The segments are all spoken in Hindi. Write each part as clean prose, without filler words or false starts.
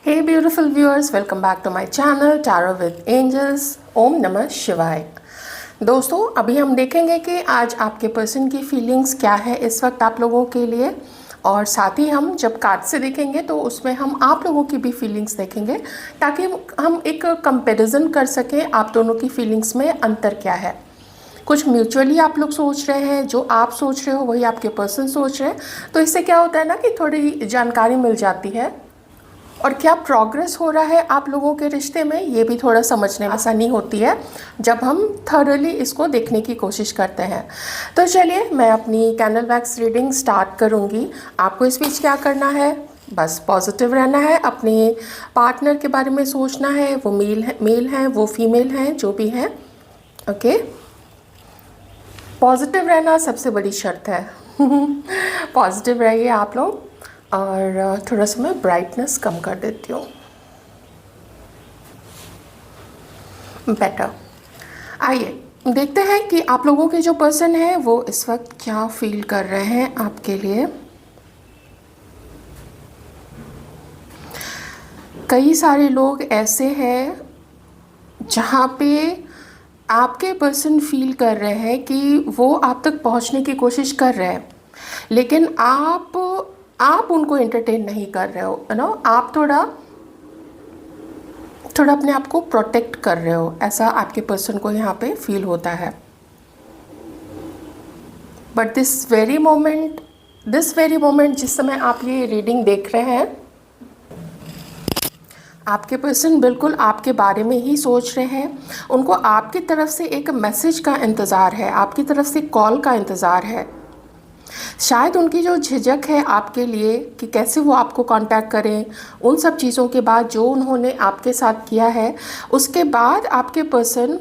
Hey beautiful viewers, welcome back to my channel Tarot with Angels. ओम नमः शिवाय। दोस्तों अभी हम देखेंगे कि आज आपके पर्सन की फीलिंग्स क्या है इस वक्त आप लोगों के लिए, और साथ ही हम जब कार्ड से देखेंगे तो उसमें हम आप लोगों की भी फीलिंग्स देखेंगे ताकि हम एक कंपैरिजन कर सकें आप दोनों की फीलिंग्स में अंतर क्या है। कुछ म्यूचुअली आप लोग सोच रहे हैं, जो आप सोच रहे हो वही आपके पर्सन सोच रहे हैं, तो इससे क्या होता है ना कि थोड़ी जानकारी मिल जाती है और क्या प्रोग्रेस हो रहा है आप लोगों के रिश्ते में ये भी थोड़ा समझने में आसानी होती है जब हम थॉरली इसको देखने की कोशिश करते हैं। तो चलिए मैं अपनी कैंडल वैक्स रीडिंग स्टार्ट करूँगी। आपको इस बीच क्या करना है, बस पॉजिटिव रहना है, अपने पार्टनर के बारे में सोचना है, वो मेल है वो फीमेल हैं जो भी हैं, ओके। पॉजिटिव रहना सबसे बड़ी शर्त है पॉजिटिव रहिए आप लोग। और थोड़ा सा मैं ब्राइटनेस कम कर देती हूँ, बेटर। आइए देखते हैं कि आप लोगों के जो पर्सन है वो इस वक्त क्या फील कर रहे हैं आपके लिए। कई सारे लोग ऐसे हैं जहाँ पे आपके पर्सन फील कर रहे हैं कि वो आप तक पहुँचने की कोशिश कर रहे हैं, लेकिन आप उनको एंटरटेन नहीं कर रहे हो, ना। आप थोड़ा अपने आप को प्रोटेक्ट कर रहे हो, ऐसा आपके पर्सन को यहाँ पे फील होता है। बट दिस वेरी मोमेंट जिस समय आप ये रीडिंग देख रहे हैं, आपके पर्सन बिल्कुल आपके बारे में ही सोच रहे हैं। उनको आपकी तरफ से एक मैसेज का इंतज़ार है, आपकी तरफ से कॉल का इंतज़ार है। शायद उनकी जो झिझक है आपके लिए कि कैसे वो आपको कांटेक्ट करें, उन सब चीज़ों के बाद जो उन्होंने आपके साथ किया है, उसके बाद आपके पर्सन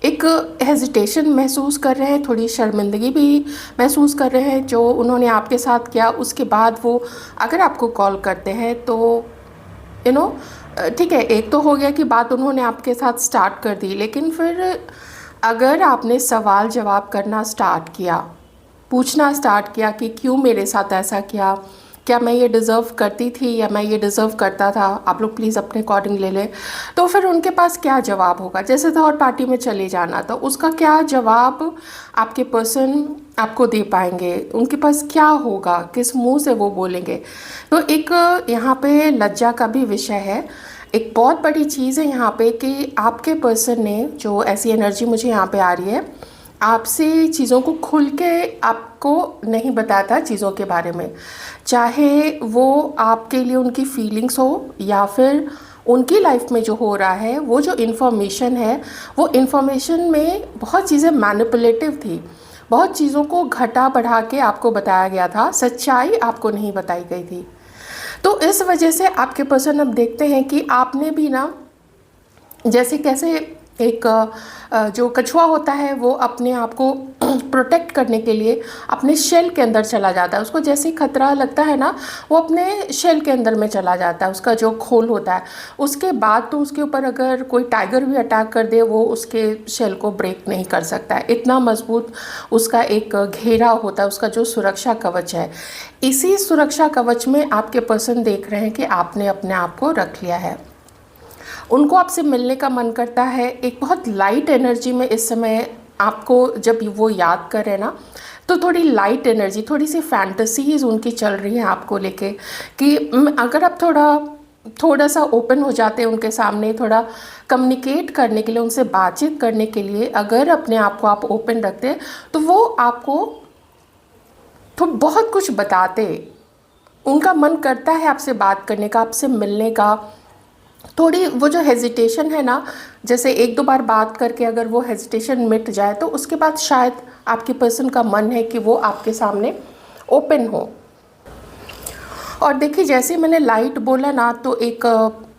एक हेजिटेशन महसूस कर रहे हैं, थोड़ी शर्मिंदगी भी महसूस कर रहे हैं जो उन्होंने आपके साथ किया। उसके बाद वो अगर आपको कॉल करते हैं तो ठीक है, एक तो हो गया कि बात उन्होंने आपके साथ स्टार्ट कर दी, लेकिन फिर अगर आपने सवाल जवाब करना स्टार्ट किया, पूछना स्टार्ट किया कि क्यों मेरे साथ ऐसा किया, क्या मैं ये डिज़र्व करती थी या मैं ये डिज़र्व करता था, आप लोग प्लीज़ अपने अकॉर्डिंग ले लें, तो फिर उनके पास क्या जवाब होगा। जैसे थर्ड पार्टी में चले जाना, तो उसका क्या जवाब आपके पर्सन आपको दे पाएंगे, उनके पास क्या होगा, किस मुंह से वो बोलेंगे। तो एक यहाँ पे लज्जा का भी विषय है। एक बहुत बड़ी चीज़ है यहाँ पे कि आपके पर्सन ने, जो ऐसी एनर्जी मुझे यहाँ पे आ रही है, आपसे चीज़ों को खुल के आपको नहीं बताता चीज़ों के बारे में, चाहे वो आपके लिए उनकी फीलिंग्स हो या फिर उनकी लाइफ में जो हो रहा है, वो जो इन्फॉर्मेशन है, वो इन्फॉर्मेशन में बहुत चीज़ें मैनिपुलेटिव थी, बहुत चीज़ों को घटा बढ़ा के आपको बताया गया था, सच्चाई आपको नहीं बताई गई थी। तो इस वजह से आपके पर्सन अब देखते हैं कि आपने भी ना, जैसे कैसे एक जो कछुआ होता है वो अपने आप को प्रोटेक्ट करने के लिए अपने शेल के अंदर चला जाता है, उसको जैसे ही खतरा लगता है ना वो अपने शेल के अंदर में चला जाता है, उसका जो खोल होता है। उसके बाद तो उसके ऊपर अगर कोई टाइगर भी अटैक कर दे वो उसके शेल को ब्रेक नहीं कर सकता है, इतना मजबूत उसका एक घेरा होता है, उसका जो सुरक्षा कवच है। इसी सुरक्षा कवच में आपके पर्सन देख रहे हैं कि आपने अपने आप को रख लिया है। उनको आपसे मिलने का मन करता है, एक बहुत लाइट एनर्जी में इस समय आपको जब वो याद कर रहे हैं ना, तो थोड़ी लाइट एनर्जी, थोड़ी सी फैंटेसीज उनकी चल रही है आपको लेके कि अगर आप थोड़ा सा ओपन हो जाते हैं उनके सामने, थोड़ा कम्युनिकेट करने के लिए, उनसे बातचीत करने के लिए अगर अपने आप को आप ओपन रखते हैं तो वो आपको तो बहुत कुछ बताते। उनका मन करता है आपसे बात करने का, आपसे मिलने का। थोड़ी वो जो हेजिटेशन है ना, जैसे एक दो बार बात करके अगर वो हेजिटेशन मिट जाए तो उसके बाद शायद आपके पर्सन का मन है कि वो आपके सामने ओपन हो। और देखिए जैसे मैंने लाइट बोला ना, तो एक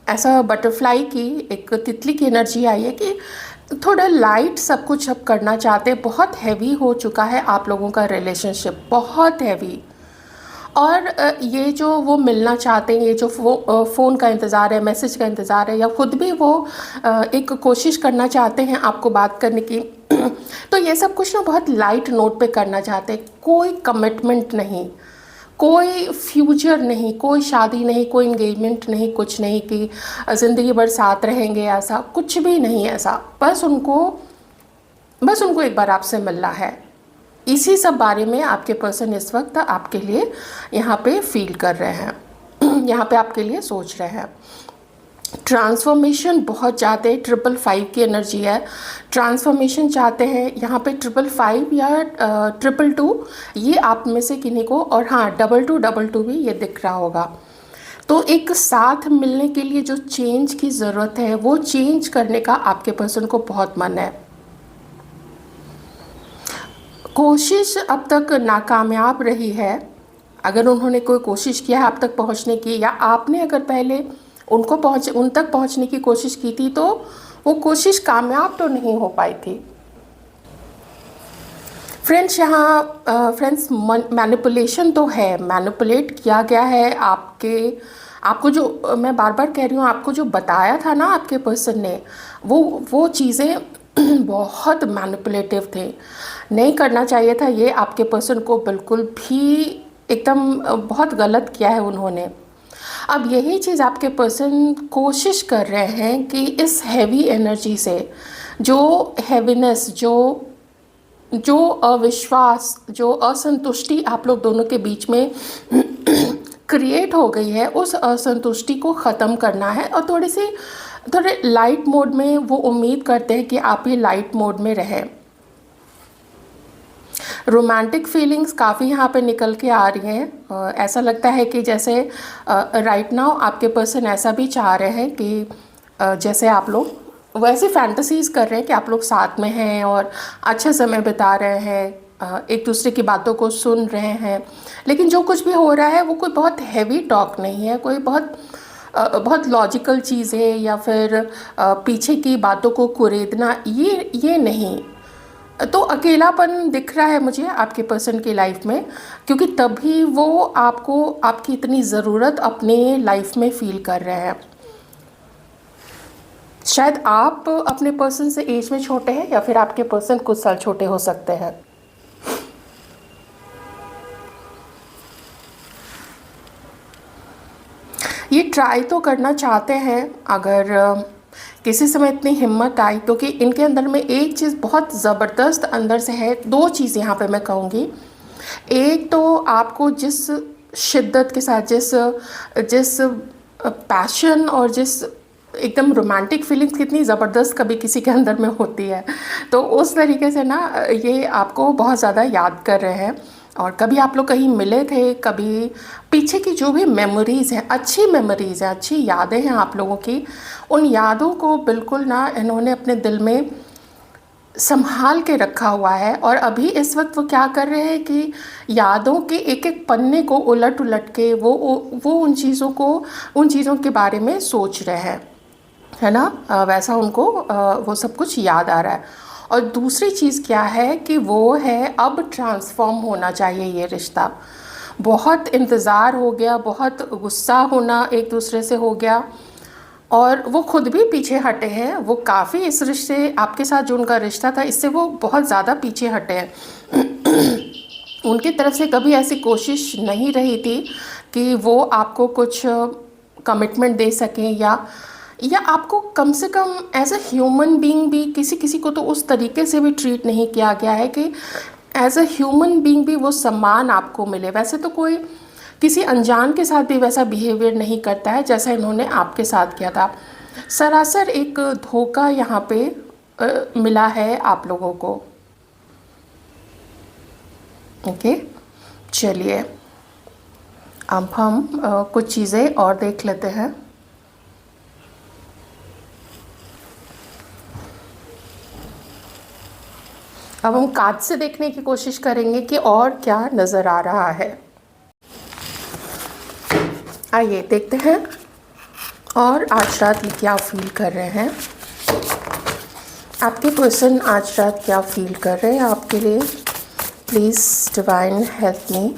ऐसा बटरफ्लाई की, एक तितली की एनर्जी आई है कि थोड़ा लाइट सब कुछ अब करना चाहते हैं। बहुत हैवी हो चुका है आप लोगों का रिलेशनशिप, बहुत हैवी। और ये जो वो मिलना चाहते हैं, ये जो फ़ोन का इंतज़ार है, मैसेज का इंतज़ार है, या ख़ुद भी वो एक कोशिश करना चाहते हैं आपको बात करने की तो ये सब कुछ ना बहुत लाइट नोट पे करना चाहते हैं, कोई कमिटमेंट नहीं, कोई फ्यूचर नहीं, कोई शादी नहीं, कोई इंगेजमेंट नहीं, कुछ नहीं कि ज़िंदगी भर साथ रहेंगे, ऐसा कुछ भी नहीं है। ऐसा बस उनको एक बार आपसे मिलना है। इसी सब बारे में आपके पर्सन इस वक्त आपके लिए यहाँ पे फील कर रहे हैं, यहाँ पे आपके लिए सोच रहे हैं। ट्रांसफॉर्मेशन बहुत चाहते हैं, 555 की एनर्जी है, ट्रांसफॉर्मेशन चाहते हैं यहाँ पे। 555 या 222 ये आप में से किन्हीं को, और हाँ 2222 भी ये दिख रहा होगा। तो एक साथ मिलने के लिए जो चेंज की ज़रूरत है वो चेंज करने का आपके पर्सन को बहुत मन है। कोशिश अब तक नाकामयाब रही है। अगर उन्होंने कोई कोशिश किया है आप तक पहुंचने की, या आपने अगर पहले उन तक पहुंचने की कोशिश की थी, तो वो कोशिश कामयाब तो नहीं हो पाई थी। फ्रेंड्स फ्रेंड्स मैनिपुलेशन तो है, मैनिपुलेट किया गया है आपको जो मैं बार बार कह रही हूँ, आपको जो बताया था ना आपके पर्सन ने, वो चीज़ें बहुत मैनिपुलेटिव थे। नहीं करना चाहिए था ये आपके पर्सन को, बिल्कुल भी एकदम बहुत गलत किया है उन्होंने। अब यही चीज़ आपके पर्सन कोशिश कर रहे हैं कि इस हैवी एनर्जी से, जो हैवीनेस, जो अविश्वास, जो असंतुष्टि आप लोग दोनों के बीच में क्रिएट हो गई है, उस असंतुष्टि को ख़त्म करना है। और थोड़े लाइट मोड में वो उम्मीद करते हैं कि आप ही लाइट मोड में रहें। रोमांटिक फीलिंग्स काफ़ी यहाँ पे निकल के आ रही हैं। ऐसा लगता है कि जैसे राइट नाउ आपके पर्सन ऐसा भी चाह रहे हैं कि जैसे आप लोग वैसे फैंटेसीज़ कर रहे हैं कि आप लोग साथ में हैं और अच्छा समय बिता रहे हैं, एक दूसरे की बातों को सुन रहे हैं। लेकिन जो कुछ भी हो रहा है वो कोई बहुत हैवी टॉक नहीं है, कोई बहुत लॉजिकल चीज़ें या फिर पीछे की बातों को कुरेदना, ये नहीं। तो अकेलापन दिख रहा है मुझे आपके पर्सन की लाइफ में, क्योंकि तभी वो आपकी इतनी ज़रूरत अपने लाइफ में फील कर रहे हैं। शायद आप अपने पर्सन से एज में छोटे हैं, या फिर आपके पर्सन कुछ साल छोटे हो सकते हैं। ये ट्राई तो करना चाहते हैं, अगर किसी समय इतनी हिम्मत आई, क्योंकि इनके अंदर में एक चीज़ बहुत ज़बरदस्त अंदर से है। दो चीज़ यहाँ पे मैं कहूँगी। एक तो आपको जिस शिद्दत के साथ, जिस पैशन और जिस एकदम रोमांटिक फीलिंग्स कितनी ज़बरदस्त कभी किसी के अंदर में होती है, तो उस तरीके से ना ये आपको बहुत ज़्यादा याद कर रहे हैं। और कभी आप लोग कहीं मिले थे, कभी पीछे की जो भी मेमोरीज़ हैं, अच्छी मेमोरीज़ हैं, अच्छी यादें हैं आप लोगों की, उन यादों को बिल्कुल ना इन्होंने अपने दिल में संभाल के रखा हुआ है। और अभी इस वक्त वो क्या कर रहे हैं कि यादों के एक एक पन्ने को उलट उलट के वो उन चीज़ों के बारे में सोच रहे हैं, है ना। वैसा उनको वो सब कुछ याद आ रहा है। और दूसरी चीज़ क्या है कि वो है अब ट्रांसफॉर्म होना चाहिए ये रिश्ता। बहुत इंतज़ार हो गया, बहुत गुस्सा होना एक दूसरे से हो गया, और वो खुद भी पीछे हटे हैं। वो काफ़ी इस रिश्ते, आपके साथ जो उनका रिश्ता था, इससे वो बहुत ज़्यादा पीछे हटे हैं। उनकी तरफ से कभी ऐसी कोशिश नहीं रही थी कि वो आपको कुछ कमिटमेंट दे सकें, या आपको कम से कम एज अ ह्यूमन बीइंग भी, किसी को तो उस तरीके से भी ट्रीट नहीं किया गया है कि एज अ ह्यूमन बीइंग भी वो सम्मान आपको मिले। वैसे तो कोई किसी अनजान के साथ भी वैसा बिहेवियर नहीं करता है जैसा इन्होंने आपके साथ किया था। सरासर एक धोखा यहाँ पे मिला है आप लोगों को। ओके, चलिए अब हम कुछ चीज़ें और देख लेते हैं। अब हम कार्ड से देखने की कोशिश करेंगे कि और क्या नज़र आ रहा है। आइए देखते हैं और आज रात ये क्या फील कर रहे हैं। आपके पर्सन आज रात क्या फील कर रहे हैं आपके लिए। Please divine help me.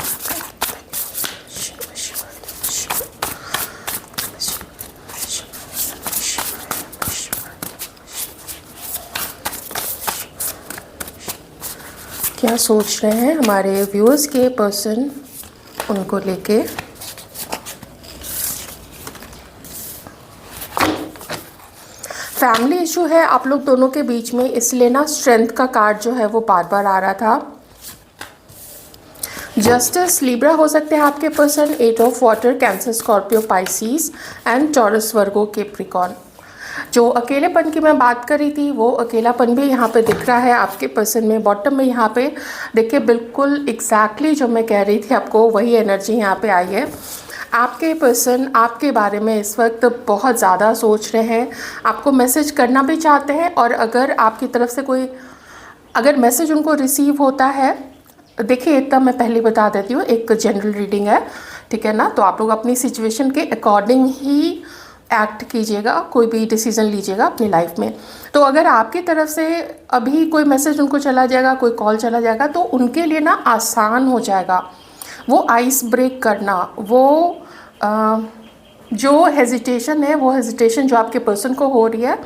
क्या सोच रहे हैं हमारे व्यूअर्स के पर्सन उनको लेके फैमिली इशू है आप लोग दोनों के बीच में, इसलिए ना स्ट्रेंथ का कार्ड जो है वो बार बार आ रहा था। जस्टिस, लिब्रा हो सकते हैं आपके person, 8 of water, cancer, Scorpio, Pisces and taurus, Virgo, Capricorn. जो अकेलेपन की मैं बात कर रही थी वो अकेलापन भी यहाँ पे दिख रहा है आपके पर्सन में। बॉटम में यहाँ पे देखिए बिल्कुल एग्जैक्टली जो मैं कह रही थी आपको वही एनर्जी यहाँ पे आई है। आपके पर्सन आपके बारे में इस वक्त बहुत ज़्यादा सोच रहे हैं, आपको मैसेज करना भी चाहते हैं, और अगर आपकी तरफ से कोई अगर मैसेज उनको रिसीव होता है, देखिए इतना मैं पहले बता देती हूँ, एक जनरल रीडिंग है, ठीक है ना, तो आप लोग अपनी सिचुएशन के अकॉर्डिंग ही एक्ट कीजिएगा, कोई भी डिसीज़न लीजिएगा अपनी लाइफ में। तो अगर आपकी तरफ से अभी कोई मैसेज उनको चला जाएगा, कोई कॉल चला जाएगा, तो उनके लिए ना आसान हो जाएगा वो आइस ब्रेक करना, वो जो हेजिटेशन है, वो हेजिटेशन जो आपके पर्सन को हो रही है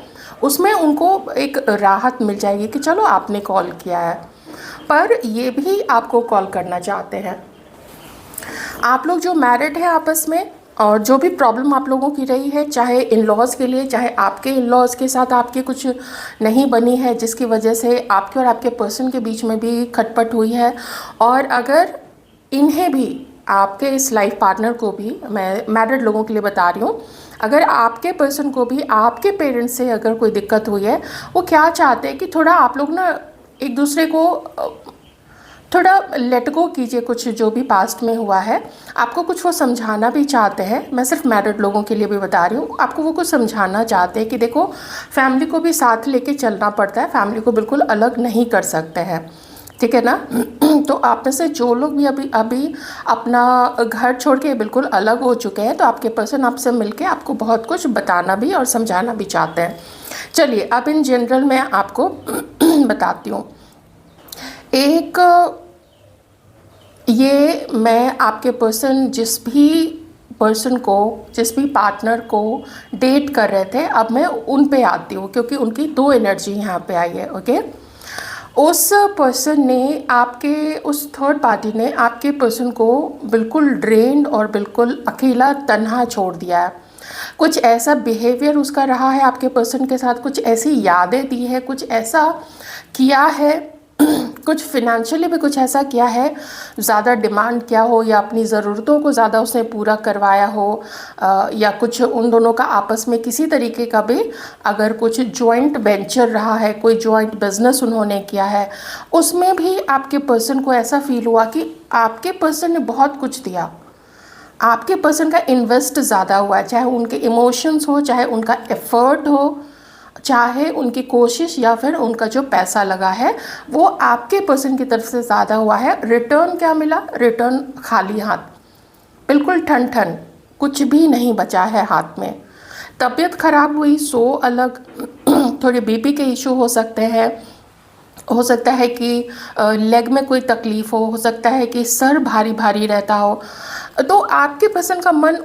उसमें उनको एक राहत मिल जाएगी कि चलो आपने कॉल किया है। पर ये भी आपको कॉल करना चाहते हैं। आप लोग जो मैरिड है आपस में, और जो भी प्रॉब्लम आप लोगों की रही है, चाहे इन लॉज़ के लिए, चाहे आपके इन लॉज़ के साथ आपकी कुछ नहीं बनी है जिसकी वजह से आपके और आपके पर्सन के बीच में भी खटपट हुई है, और अगर इन्हें भी, आपके इस लाइफ पार्टनर को भी, मैं मैरिड लोगों के लिए बता रही हूँ, अगर आपके पर्सन को भी आपके पेरेंट्स से अगर कोई दिक्कत हुई है, वो क्या चाहते हैं कि थोड़ा आप लोग ना एक दूसरे को थोड़ा लेट गो कीजिए, कुछ जो भी पास्ट में हुआ है आपको कुछ वो समझाना भी चाहते हैं। मैं सिर्फ मैरिड लोगों के लिए भी बता रही हूँ, आपको वो कुछ समझाना चाहते हैं कि देखो फैमिली को भी साथ लेके चलना पड़ता है, फैमिली को बिल्कुल अलग नहीं कर सकते हैं, ठीक है ना। तो आप में से जो लोग भी अभी अपना घर छोड़ के बिल्कुल अलग हो चुके हैं, तो आपके पर्सन आपसे मिलके आपको बहुत कुछ बताना भी और समझाना भी चाहते हैं। चलिए अब इन जनरल मैं आपको बताती हूँ। एक ये मैं आपके पर्सन जिस भी पार्टनर को डेट कर रहे थे, अब मैं उन पे आती हूँ क्योंकि उनकी 2 एनर्जी यहाँ पे आई है। ओके, उस पर्सन ने आपके, उस थर्ड पार्टी ने आपके पर्सन को बिल्कुल ड्रेन्ड और बिल्कुल अकेला तन्हा छोड़ दिया है। कुछ ऐसा बिहेवियर उसका रहा है आपके पर्सन के साथ, कुछ ऐसी यादें दी है, कुछ ऐसा किया है, कुछ फिनेंशियली भी कुछ ऐसा किया है, ज़्यादा डिमांड किया हो या अपनी ज़रूरतों को ज़्यादा उसने पूरा करवाया हो, या कुछ उन दोनों का आपस में किसी तरीके का भी अगर कुछ जॉइंट वेंचर रहा है, कोई जॉइंट बिजनेस उन्होंने किया है, उसमें भी आपके पर्सन को ऐसा फील हुआ कि आपके पर्सन ने बहुत कुछ दिया, आपके पर्सन का इन्वेस्ट ज़्यादा हुआ है, चाहे उनके इमोशंस हो, चाहे उनका एफर्ट हो, चाहे उनकी कोशिश या फिर उनका जो पैसा लगा है वो आपके पर्सन की तरफ से ज़्यादा हुआ है। रिटर्न क्या मिला? रिटर्न खाली हाथ, बिल्कुल ठन ठन, कुछ भी नहीं बचा है हाथ में। तबीयत खराब हुई सो अलग, थोड़े बीपी के इशू हो सकते हैं, हो सकता है कि लेग में कोई तकलीफ़ हो सकता है कि सर भारी भारी रहता हो। तो आपके पर्सन का मन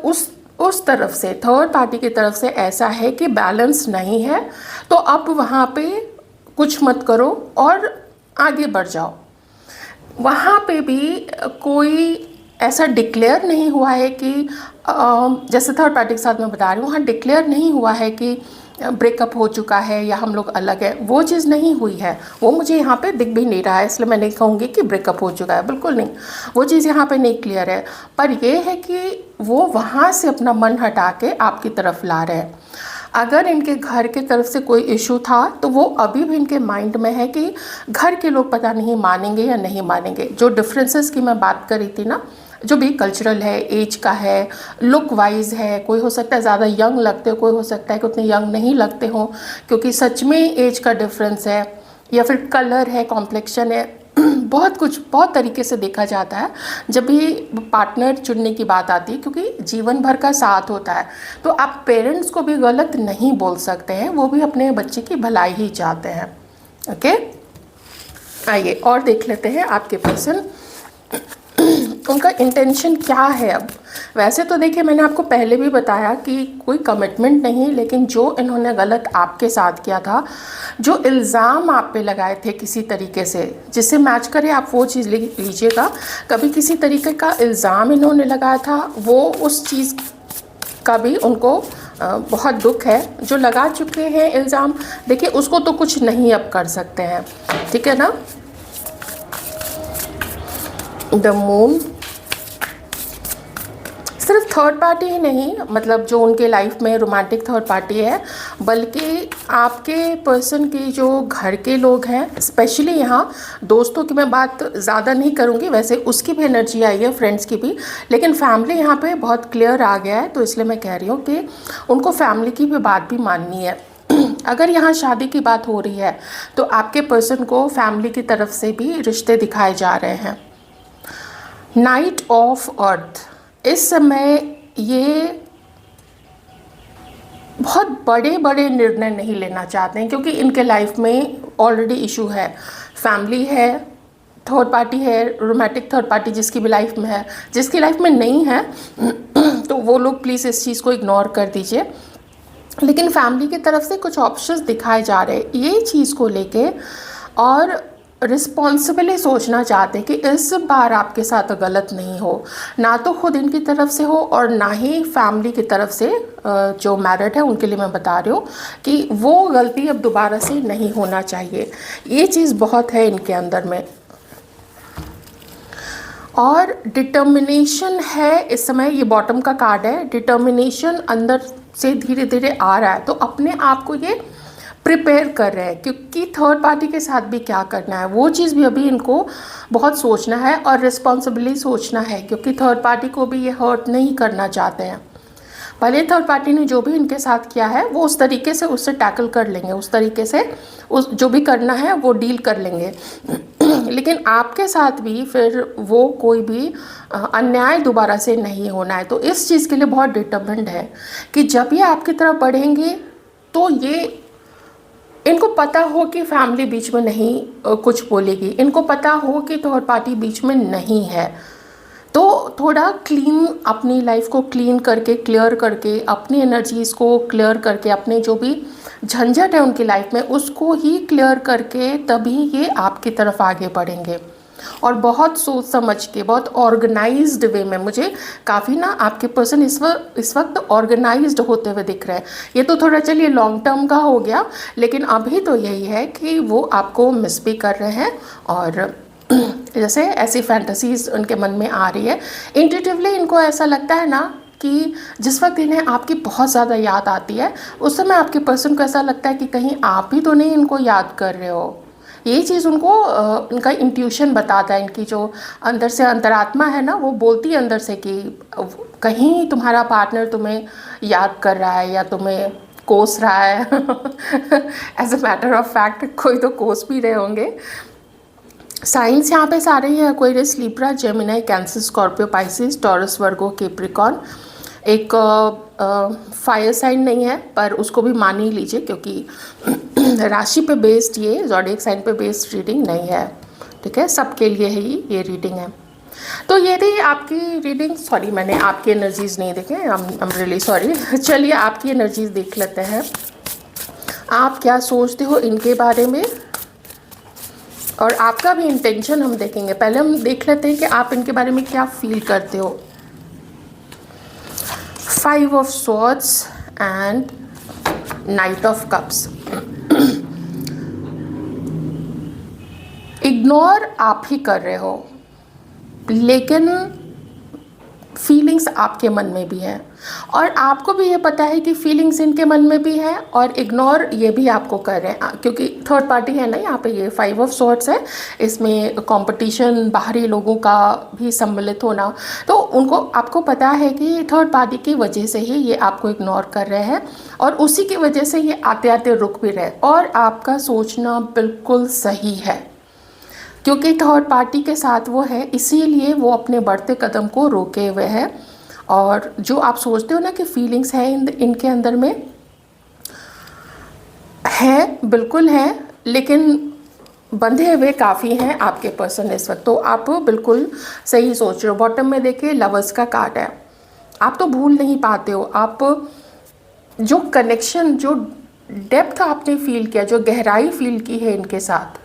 उस तरफ से, थर्ड पार्टी की तरफ से ऐसा है कि बैलेंस नहीं है, तो अब वहाँ पे कुछ मत करो और आगे बढ़ जाओ। वहाँ पे भी कोई ऐसा डिक्लेयर नहीं हुआ है कि जैसे थर्ड पार्टी के साथ मैं बता रही हूँ, वहाँ डिक्लेयर नहीं हुआ है कि ब्रेकअप हो चुका है या हम लोग अलग है, वो चीज़ नहीं हुई है, वो मुझे यहाँ पे दिख भी नहीं रहा है, इसलिए मैं नहीं कहूँगी कि ब्रेकअप हो चुका है, बिल्कुल नहीं, वो चीज़ यहाँ पे नहीं क्लियर है। पर ये है कि वो वहाँ से अपना मन हटा के आपकी तरफ ला रहे हैं। अगर इनके घर के तरफ से कोई इशू था तो वो अभी भी इनके माइंड में है कि घर के लोग पता नहीं मानेंगे या नहीं मानेंगे। जो डिफरेंसेस की मैं बात कर रही थी ना, जो भी कल्चरल है, एज का है, लुक वाइज है, कोई हो सकता है ज़्यादा यंग लगते हो, कोई हो सकता है कि उतने यंग नहीं लगते हो क्योंकि सच में एज का डिफरेंस है, या फिर कलर है, कॉम्प्लेक्शन है, बहुत कुछ बहुत तरीके से देखा जाता है जब भी पार्टनर चुनने की बात आती है, क्योंकि जीवन भर का साथ होता है। तो आप पेरेंट्स को भी गलत नहीं बोल सकते हैं, वो भी अपने बच्चे की भलाई ही चाहते हैं। ओके, आइए और देख लेते हैं आपके पर्सन उनका इंटेंशन क्या है अब। वैसे तो देखिए, मैंने आपको पहले भी बताया कि कोई कमिटमेंट नहीं, लेकिन जो इन्होंने गलत आपके साथ किया था, जो इल्ज़ाम आप पे लगाए थे किसी तरीके से जिससे मैच करे, आप वो चीज़ लीजिएगा। कभी किसी तरीके का इल्ज़ाम इन्होंने लगाया था, वो उस चीज़ का भी उनको बहुत दुख है। जो लगा चुके हैं इल्ज़ाम, देखिए उसको तो कुछ नहीं अब कर सकते हैं, ठीक है ना। द मून, सिर्फ थर्ड पार्टी ही नहीं, मतलब जो उनके लाइफ में रोमांटिक थर्ड पार्टी है, बल्कि आपके पर्सन के जो घर के लोग हैं, स्पेशली यहाँ दोस्तों की मैं बात ज़्यादा नहीं करूँगी, वैसे उसकी भी एनर्जी आई है, फ्रेंड्स की भी, लेकिन फैमिली यहाँ पे बहुत क्लियर आ गया है, तो इसलिए मैं कह रही हूँ कि उनको फैमिली की भी बात भी माननी है। अगर यहाँ शादी की बात हो रही है तो आपके पर्सन को फैमिली की तरफ से भी रिश्ते दिखाए जा रहे हैं। नाइट ऑफ अर्थ, इस समय ये बहुत बड़े बड़े निर्णय नहीं लेना चाहते हैं, क्योंकि इनके लाइफ में ऑलरेडी इशू है, फैमिली है, थर्ड पार्टी है, रोमांटिक थर्ड पार्टी जिसकी भी लाइफ में है, जिसकी लाइफ में नहीं है तो वो लोग प्लीज़ इस चीज़ को इग्नोर कर दीजिए। लेकिन फैमिली की तरफ से कुछ ऑप्शंस दिखाए जा रहे हैं ये चीज़ को लेके, और रिस्पॉन्सिबली सोचना चाहते हैं कि इस बार आपके साथ गलत नहीं हो, ना तो खुद इनकी तरफ से हो और ना ही फैमिली की तरफ से। जो मैरिड है उनके लिए मैं बता रही हूँ कि वो गलती अब दोबारा से नहीं होना चाहिए, ये चीज़ बहुत है इनके अंदर में। और डिटर्मिनेशन है इस समय, ये बॉटम का कार्ड है, डिटर्मिनेशन अंदर से धीरे धीरे आ रहा है, तो अपने आप को ये प्रिपेयर कर रहे हैं, क्योंकि थर्ड पार्टी के साथ भी क्या करना है वो चीज़ भी अभी इनको बहुत सोचना है और रिस्पॉन्सिबली सोचना है, क्योंकि थर्ड पार्टी को भी ये हर्ट नहीं करना चाहते हैं। भले थर्ड पार्टी ने जो भी इनके साथ किया है वो उस तरीके से उससे टैकल कर लेंगे, उस तरीके से उस जो भी करना है वो डील कर लेंगे लेकिन आपके साथ भी फिर वो कोई भी अन्याय दोबारा से नहीं होना है। तो इस चीज़ के लिए बहुत डिटर्मिन्ड है कि जब ये आपकी तरफ बढ़ेंगे तो ये, इनको पता हो कि फैमिली बीच में नहीं कुछ बोलेगी, इनको पता हो कि थर्ड पार्टी बीच में नहीं है, तो थोड़ा क्लीन, अपनी लाइफ को क्लीन करके, क्लियर करके, अपनी एनर्जीज़ को क्लियर करके, अपने जो भी झंझट है उनकी लाइफ में उसको ही क्लियर करके तभी ये आपकी तरफ आगे बढ़ेंगे। और बहुत सोच समझ के, बहुत ऑर्गेनाइज्ड वे में, मुझे काफ़ी ना आपके पर्सन इस वक्त ऑर्गेनाइज्ड होते हुए दिख रहे हैं। ये तो थोड़ा चलिए लॉन्ग टर्म का हो गया, लेकिन अभी तो यही है कि वो आपको मिस भी कर रहे हैं, और जैसे ऐसी फैंटेसीज उनके मन में आ रही है। इंट्यूटिवली इनको ऐसा लगता है ना कि जिस वक्त इन्हें आपकी बहुत ज़्यादा याद आती है, उस समय आपके पर्सन को ऐसा लगता है कि कहीं आप ही तो नहीं इनको याद कर रहे हो। ये चीज़ उनको उनका इंट्यूशन बताता है, इनकी जो अंदर से अंतरात्मा है ना, वो बोलती है अंदर से कि कहीं तुम्हारा पार्टनर तुम्हें याद कर रहा है या तुम्हें कोस रहा है as a matter of fact कोई तो कोस भी रहे होंगे। साइंस यहाँ पे सारे ही हैं, Aquarius, Libra, Gemini, Cancer, Scorpio, Pisces, Taurus, Virgo, Capricorn. एक फायर साइन नहीं है पर उसको भी मान ही लीजिए, क्योंकि राशि पे बेस्ड, ये ज़ोडिएक साइन पे बेस्ड रीडिंग नहीं है, ठीक है, सबके लिए ही ये रीडिंग है। तो ये थी आपकी रीडिंग। सॉरी, मैंने आपकी एनर्जीज़ नहीं देखे, आई एम रियली सॉरी। चलिए आपकी एनर्जीज़ देख लेते हैं, आप क्या सोचते हो इनके बारे में और आपका भी इंटेंशन हम देखेंगे। पहले हम देख लेते हैं कि आप इनके बारे में क्या फील करते हो। 5 of swords and night of cups. Ignore आप ही कर रहे हो, लेकिन फीलिंग्स आपके मन में भी हैं, और आपको भी ये पता है कि फीलिंग्स इनके मन में भी हैं, और इग्नोर ये भी आपको कर रहे हैं, क्योंकि थर्ड पार्टी है ना यहाँ पे। ये 5 ऑफ स्वॉर्ड्स है, इसमें कंपटीशन, बाहरी लोगों का भी सम्मिलित होना, तो उनको, आपको पता है कि थर्ड पार्टी की वजह से ही ये आपको इग्नोर कर रहे हैं, और उसी की वजह से ये आते आते रुक भी रहे। और आपका सोचना बिल्कुल सही है, क्योंकि थर्ड पार्टी के साथ वो है, इसीलिए वो अपने बढ़ते कदम को रोके हुए है। और जो आप सोचते हो ना कि फीलिंग्स है इनके अंदर में, है, बिल्कुल है, लेकिन बंधे हुए काफ़ी हैं आपके पर्सन इस वक्त, तो आप बिल्कुल सही सोच रहे हो। बॉटम में देखिए लवर्स का कार्ड है। आप तो भूल नहीं पाते हो, आप जो कनेक्शन, जो डेप्थ आपने फील किया, जो गहराई फील की है इनके साथ,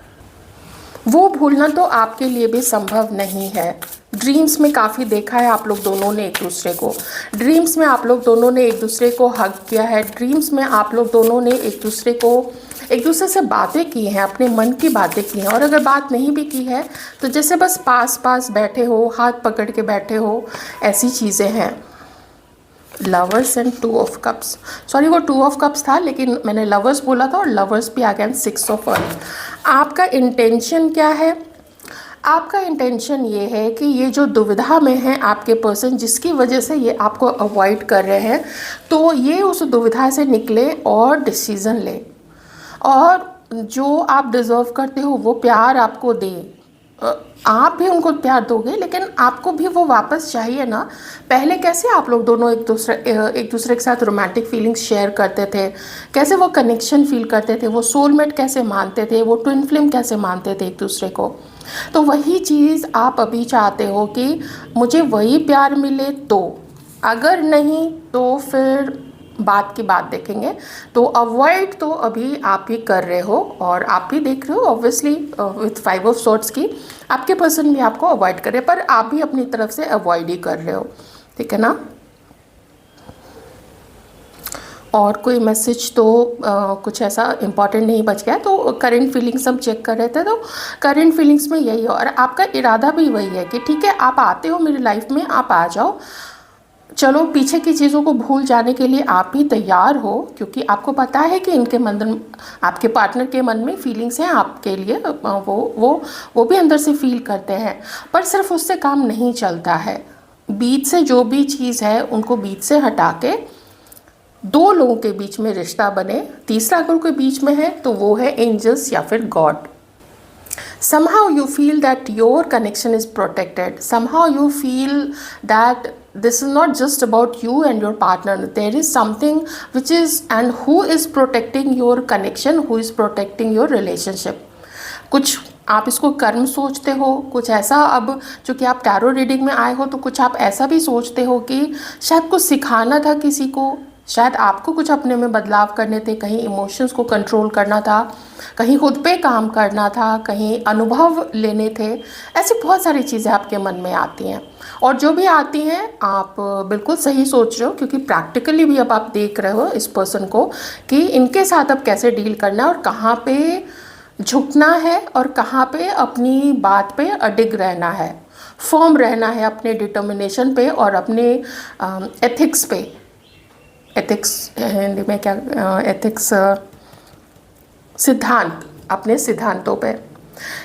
वो भूलना तो आपके लिए भी संभव नहीं है। ड्रीम्स में काफ़ी देखा है आप लोग दोनों ने एक दूसरे को, ड्रीम्स में आप लोग दोनों ने एक दूसरे को हग किया है, ड्रीम्स में आप लोग दोनों ने एक दूसरे से बातें की हैं, अपने मन की बातें की हैं। और अगर बात नहीं भी की है तो जैसे बस पास पास बैठे हो, हाथ पकड़ के बैठे हो, ऐसी चीज़ें हैं। Lovers and 2 of cups, sorry वो 2 ऑफ कप्स था लेकिन मैंने लवर्स बोला था और लवर्स भी आ गया। 6 ऑफ अर्थ। आपका इंटेंशन क्या है? आपका इंटेंशन ये है कि ये जो दुविधा में है आपके पर्सन, जिसकी वजह से ये आपको अवॉइड कर रहे हैं, तो ये उस दुविधा से निकले और डिसीज़न ले, और जो आप डिज़र्व करते हो वो प्यार आपको दे। आप भी उनको प्यार दोगे लेकिन आपको भी वो वापस चाहिए ना। पहले कैसे आप लोग दोनों एक दूसरे के साथ रोमांटिक फीलिंग्स शेयर करते थे, कैसे वो कनेक्शन फील करते थे, वो सोलमेट कैसे मानते थे, वो ट्विन फ्लेम कैसे मानते थे एक दूसरे को। तो वही चीज़ आप अभी चाहते हो कि मुझे वही प्यार मिले, तो अगर नहीं तो फिर बात की बात देखेंगे। तो अवॉइड तो अभी आप ही कर रहे हो, और आप भी देख रहे हो ऑब्वियसली विथ 5 ऑफ सॉर्ड्स की आपके पर्सन भी आपको अवॉइड कर रहे हैं, पर आप भी अपनी तरफ से अवॉइड ही कर रहे हो, ठीक है ना। और कोई मैसेज तो कुछ ऐसा इम्पॉर्टेंट नहीं बच गया। तो करेंट फीलिंग्स हम चेक कर रहे थे, तो करेंट फीलिंग्स में यही है, और आपका इरादा भी वही है कि ठीक है आप आते हो मेरी लाइफ में, आप आ जाओ, चलो पीछे की चीज़ों को भूल जाने के लिए आप भी तैयार हो, क्योंकि आपको पता है कि इनके मन, आपके पार्टनर के मन में फीलिंग्स हैं आपके लिए, वो भी अंदर से फील करते हैं, पर सिर्फ उससे काम नहीं चलता है। बीच से जो भी चीज़ है उनको बीच से हटा के 2 लोगों के बीच में रिश्ता बने। तीसरा अगर कोई बीच में है तो वो है एंजल्स या फिर God. Somehow you feel that your connection is protected. Somehow you feel that this is not just about you and your partner. There is something which is, and who is protecting your connection, who is protecting your relationship. कुछ आप इसको कर्म सोचते हो, कुछ ऐसा, अब चूँकि आप टैरो रीडिंग में आए हो तो कुछ आप ऐसा भी सोचते हो कि शायद कुछ सिखाना था किसी को, शायद आपको कुछ अपने में बदलाव करने थे, कहीं इमोशंस को कंट्रोल करना था, कहीं खुद पे काम करना था, कहीं अनुभव लेने थे। ऐसी बहुत सारी चीज़ें आपके मन में आती हैं, और जो भी आती हैं आप बिल्कुल सही सोच रहे हो, क्योंकि प्रैक्टिकली भी अब आप देख रहे हो इस पर्सन को कि इनके साथ अब कैसे डील करना है, और कहाँ पे झुकना है, और कहाँ पे अपनी बात पे अडिग रहना है, फर्म रहना है अपने डिटर्मिनेशन पे और अपने एथिक्स पे। एथिक्स हिंदी में क्या, एथिक्स सिद्धांत, अपने सिद्धांतों पे।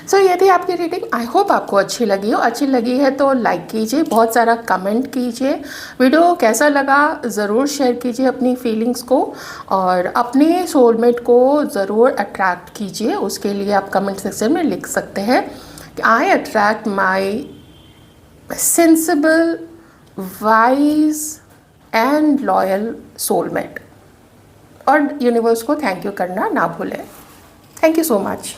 सो ये थी आपकी रीडिंग। आई होप आपको अच्छी लगी हो। अच्छी लगी है तो लाइक कीजिए, बहुत सारा कमेंट कीजिए, वीडियो कैसा लगा ज़रूर शेयर कीजिए अपनी फीलिंग्स को, और अपने सोलमेट को ज़रूर अट्रैक्ट कीजिए। उसके लिए आप कमेंट सेक्शन में लिख सकते हैं कि I attract my sensible, wise and loyal soulmate, और यूनिवर्स को थैंक यू करना ना भूलें। Thank you so much.